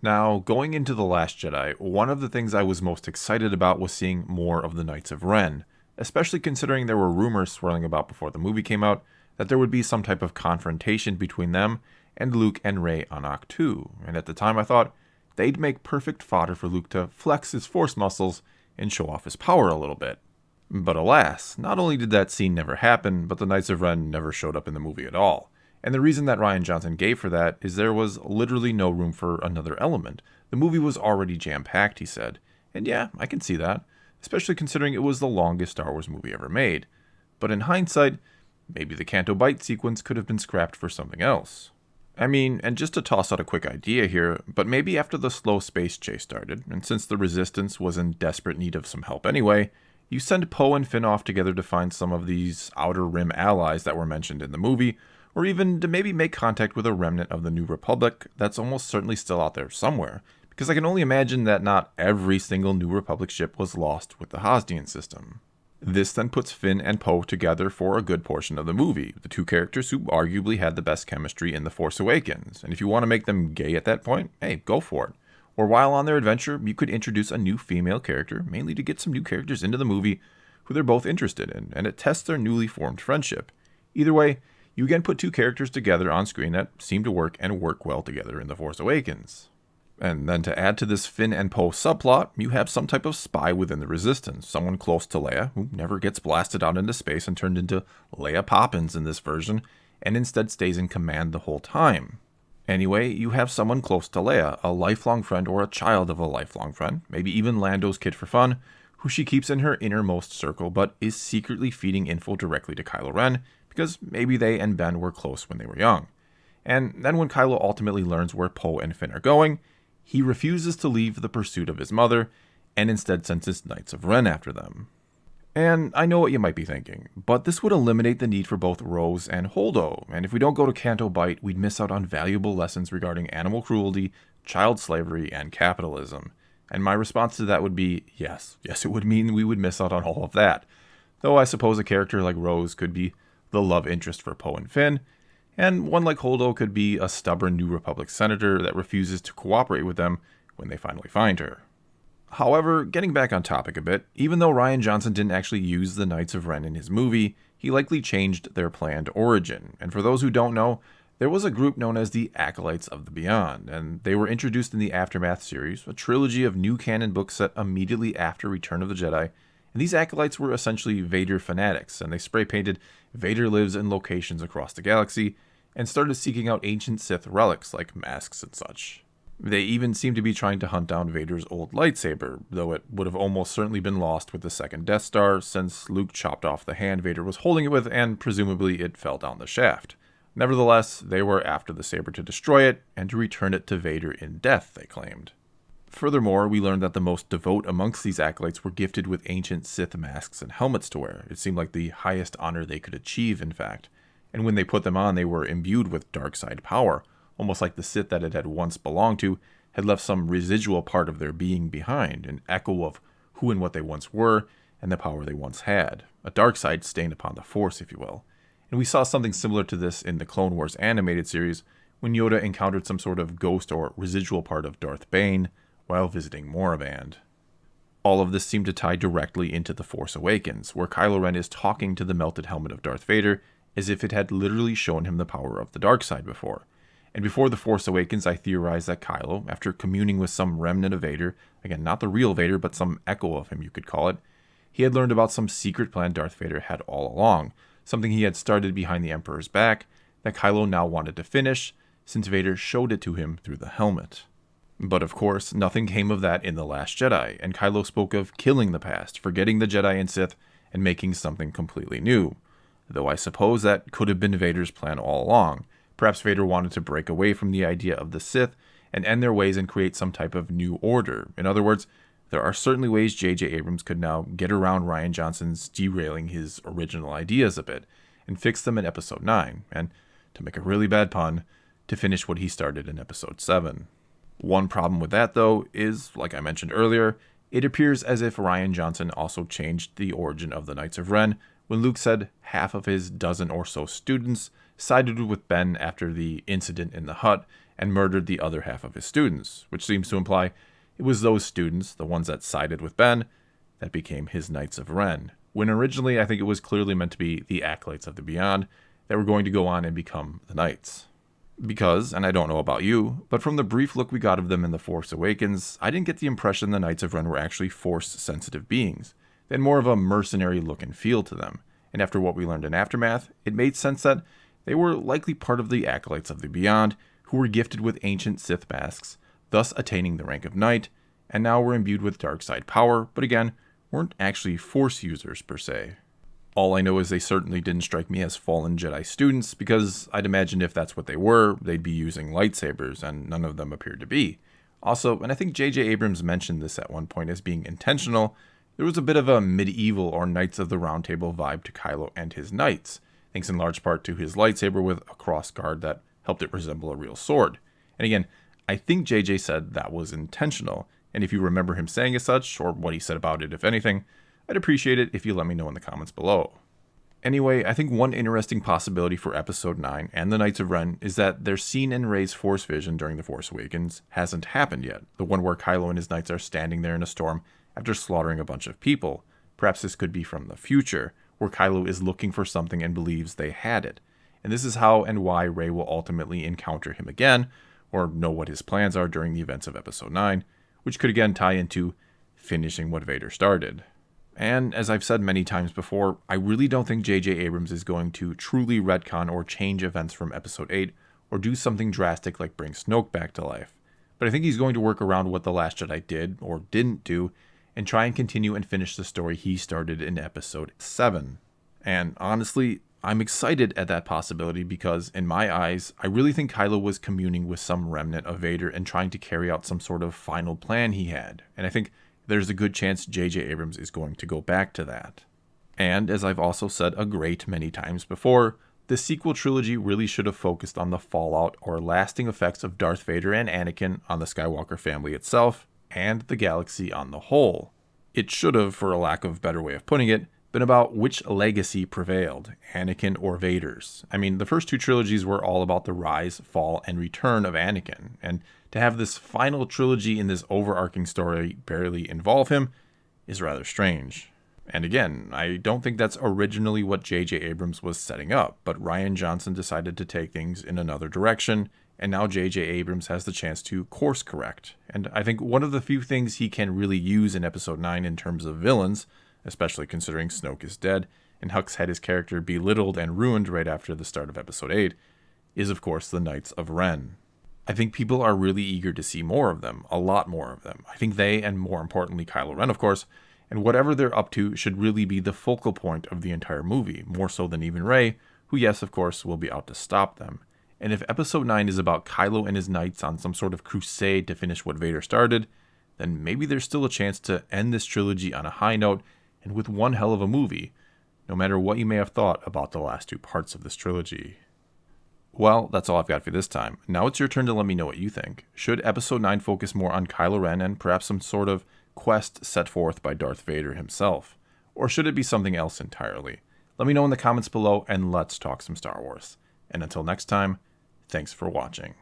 Now, going into The Last Jedi, one of the things I was most excited about was seeing more of the Knights of Ren, especially considering there were rumors swirling about before the movie came out that there would be some type of confrontation between them and Luke and Rey on Ahch-To, and at the time I thought they'd make perfect fodder for Luke to flex his force muscles and show off his power a little bit. But alas, not only did that scene never happen, but the Knights of Ren never showed up in the movie at all. And the reason that Rian Johnson gave for that is there was literally no room for another element. The movie was already jam-packed, he said. And yeah, I can see that, especially considering it was the longest Star Wars movie ever made. But in hindsight, maybe the Canto Bight sequence could have been scrapped for something else. I mean, and just to toss out a quick idea here, but maybe after the slow space chase started, and since the Resistance was in desperate need of some help anyway, you send Poe and Finn off together to find some of these Outer Rim allies that were mentioned in the movie, or even to maybe make contact with a remnant of the New Republic that's almost certainly still out there somewhere, because I can only imagine that not every single New Republic ship was lost with the Hosnian system. This then puts Finn and Poe together for a good portion of the movie, the two characters who arguably had the best chemistry in The Force Awakens, and if you want to make them gay at that point, hey, go for it. Or while on their adventure, you could introduce a new female character, mainly to get some new characters into the movie who they're both interested in, and it tests their newly formed friendship. Either way, you again put two characters together on screen that seem to work and work well together in The Force Awakens. And then to add to this Finn and Poe subplot, you have some type of spy within the Resistance, someone close to Leia, who never gets blasted out into space and turned into Leia Poppins in this version, and instead stays in command the whole time. Anyway, you have someone close to Leia, a lifelong friend or a child of a lifelong friend, maybe even Lando's kid for fun, who she keeps in her innermost circle but is secretly feeding info directly to Kylo Ren, because maybe they and Ben were close when they were young. And then when Kylo ultimately learns where Poe and Finn are going, he refuses to leave the pursuit of his mother, and instead sends his Knights of Ren after them. And I know what you might be thinking, but this would eliminate the need for both Rose and Holdo, and if we don't go to Canto Bight, we'd miss out on valuable lessons regarding animal cruelty, child slavery, and capitalism. And my response to that would be, yes, it would mean we would miss out on all of that. Though I suppose a character like Rose could be the love interest for Poe and Finn, and one like Holdo could be a stubborn New Republic senator that refuses to cooperate with them when they finally find her. However, getting back on topic a bit, even though Rian Johnson didn't actually use the Knights of Ren in his movie, he likely changed their planned origin. And for those who don't know, there was a group known as the Acolytes of the Beyond, and they were introduced in the Aftermath series, a trilogy of new canon books set immediately after Return of the Jedi. And these acolytes were essentially Vader fanatics, and they spray-painted Vader lives in locations across the galaxy, and started seeking out ancient Sith relics like masks and such. They even seemed to be trying to hunt down Vader's old lightsaber, though it would have almost certainly been lost with the second Death Star, since Luke chopped off the hand Vader was holding it with, and presumably it fell down the shaft. Nevertheless, they were after the saber to destroy it, and to return it to Vader in death, they claimed. Furthermore, we learned that the most devout amongst these acolytes were gifted with ancient Sith masks and helmets to wear. It seemed like the highest honor they could achieve, in fact. And when they put them on, they were imbued with dark side power, almost like the Sith that it had once belonged to had left some residual part of their being behind, an echo of who and what they once were, and the power they once had. A dark side stain upon the Force, if you will. And we saw something similar to this in the Clone Wars animated series, when Yoda encountered some sort of ghost or residual part of Darth Bane while visiting Moraband. All of this seemed to tie directly into The Force Awakens, where Kylo Ren is talking to the melted helmet of Darth Vader, as if it had literally shown him the power of the dark side before. And before The Force Awakens, I theorized that Kylo, after communing with some remnant of Vader, again, not the real Vader, but some echo of him you could call it, he had learned about some secret plan Darth Vader had all along, something he had started behind the Emperor's back, that Kylo now wanted to finish, since Vader showed it to him through the helmet. But of course, nothing came of that in The Last Jedi, and Kylo spoke of killing the past, forgetting the Jedi and Sith, and making something completely new. Though I suppose that could have been Vader's plan all along. Perhaps Vader wanted to break away from the idea of the Sith and end their ways and create some type of new order. In other words, there are certainly ways J.J. Abrams could now get around Rian Johnson's derailing his original ideas a bit, and fix them in Episode 9, and, to make a really bad pun, to finish what he started in Episode 7. One problem with that, though, is, like I mentioned earlier, it appears as if Rian Johnson also changed the origin of the Knights of Ren when Luke said half of his dozen or so students sided with Ben after the incident in the hut, and murdered the other half of his students, which seems to imply it was those students, the ones that sided with Ben, that became his Knights of Ren, when originally I think it was clearly meant to be the Acolytes of the Beyond that were going to go on and become the Knights. Because, and I don't know about you, but from the brief look we got of them in The Force Awakens, I didn't get the impression the Knights of Ren were actually Force-sensitive beings. They had more of a mercenary look and feel to them, and after what we learned in Aftermath, it made sense that they were likely part of the Acolytes of the Beyond, who were gifted with ancient Sith masks, thus attaining the rank of Knight, and now were imbued with dark side power, but again, weren't actually Force users per se. All I know is they certainly didn't strike me as fallen Jedi students, because I'd imagine if that's what they were, they'd be using lightsabers, and none of them appeared to be. Also, and I think J.J. Abrams mentioned this at one point as being intentional, there was a bit of a medieval or Knights of the Round Table vibe to Kylo and his knights, thanks in large part to his lightsaber with a cross guard that helped it resemble a real sword. And again, I think JJ said that was intentional, and if you remember him saying as such, or what he said about it if anything, I'd appreciate it if you let me know in the comments below. Anyway, I think one interesting possibility for Episode 9 and the Knights of Ren is that their scene in Rey's Force vision during The Force Awakens hasn't happened yet, the one where Kylo and his knights are standing there in a storm after slaughtering a bunch of people. Perhaps this could be from the future, where Kylo is looking for something and believes they had it. And this is how and why Rey will ultimately encounter him again, or know what his plans are during the events of Episode 9, which could again tie into finishing what Vader started. And as I've said many times before, I really don't think J.J. Abrams is going to truly retcon or change events from Episode 8, or do something drastic like bring Snoke back to life. But I think he's going to work around what The Last Jedi did, or didn't do, and try and continue and finish the story he started in Episode 7. And honestly, I'm excited at that possibility because, in my eyes, I really think Kylo was communing with some remnant of Vader and trying to carry out some sort of final plan he had. And I think there's a good chance J.J. Abrams is going to go back to that. And, as I've also said a great many times before, the sequel trilogy really should have focused on the fallout or lasting effects of Darth Vader and Anakin on the Skywalker family itself, and the galaxy on the whole. It should have, for a lack of a better way of putting it, been about which legacy prevailed, Anakin or Vader's. I mean, the first two trilogies were all about the rise, fall, and return of Anakin, and to have this final trilogy in this overarching story barely involve him is rather strange. And again, I don't think that's originally what J.J. Abrams was setting up, but Rian Johnson decided to take things in another direction, and now J.J. Abrams has the chance to course correct. And I think one of the few things he can really use in Episode 9 in terms of villains, especially considering Snoke is dead, and Hux had his character belittled and ruined right after the start of Episode 8, is of course the Knights of Ren. I think people are really eager to see more of them, a lot more of them. I think they, and more importantly Kylo Ren of course, and whatever they're up to should really be the focal point of the entire movie, more so than even Rey, who yes of course will be out to stop them. And if Episode 9 is about Kylo and his knights on some sort of crusade to finish what Vader started, then maybe there's still a chance to end this trilogy on a high note and with one hell of a movie, no matter what you may have thought about the last two parts of this trilogy. Well, that's all I've got for this time. Now it's your turn to let me know what you think. Should Episode 9 focus more on Kylo Ren and perhaps some sort of quest set forth by Darth Vader himself? Or should it be something else entirely? Let me know in the comments below and let's talk some Star Wars. And until next time, thanks for watching.